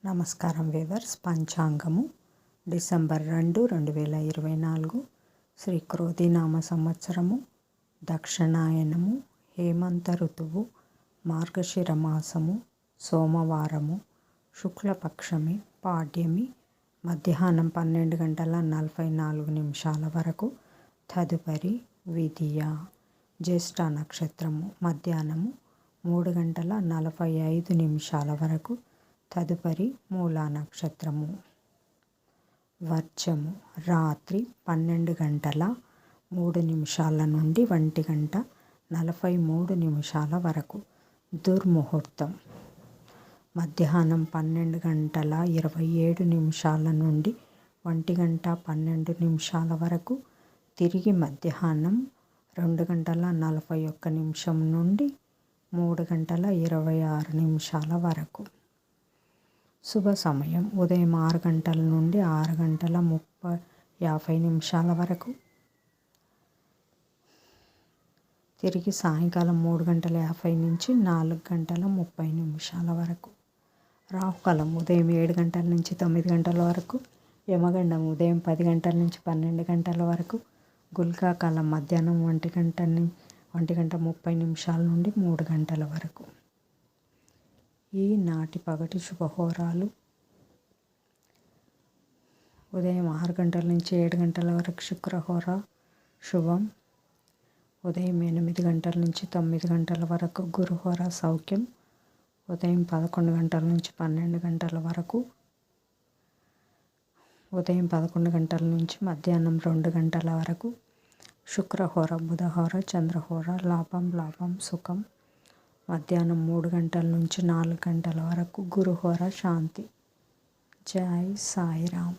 నమస్కారం weavers. పంచాంగము December 2, 2024 Shri క్రోధినామ సంవత్సరము, దక్షిణాయనము, హేమంత ఋతువు, మార్గశిర మాసము, సోమవారము, శుక్లపక్షమి, పాడ్యమి, మధ్యాహ్నం 12:44 వరకు. తదుపరి విధియ. జ్యేష్ఠ నక్షత్రము మధ్యాహ్నము 3:45 వరకు. తదుపరి మూలా నక్షత్రము. వర్జము రాత్రి 12:03 నుండి 1:43 వరకు. దుర్ముహూర్తం మధ్యాహ్నం 12:27 నుండి 1:12 వరకు. తిరిగి మధ్యాహ్నం 2:41 నుండి 3:26 వరకు. శుభ సమయం ఉదయం 6 గంటల నుండి 6:50 వరకు. తిరిగి సాయంకాలం 3:50 నుంచి 4:30 వరకు. రాహుకాలం ఉదయం 7 గంటల నుంచి 9 గంటల వరకు. యమగండం ఉదయం 10 గంటల నుంచి 12 గంటల వరకు. గుళికా కాలం మధ్యాహ్నం 1:30 నుండి 3 గంటల వరకు. ఈనాటి పగటి శుభహోరాలు: ఉదయం 6 గంటల నుంచి 7 గంటల వరకు శుక్రహోర శుభం. ఉదయం 8 గంటల నుంచి 9 గంటల వరకు గురుహోర సౌఖ్యం. ఉదయం 11 గంటల నుంచి 12 గంటల వరకు. ఉదయం 11 గంటల నుంచి మధ్యాహ్నం 2 గంటల వరకు శుక్రహోర బుధహోర చంద్రహోర లాభం సుఖం. మధ్యాహ్నం 3 గంటల నుంచి 4 గంటల వరకు గురుహోర శాంతి. జై సాయిరామ్.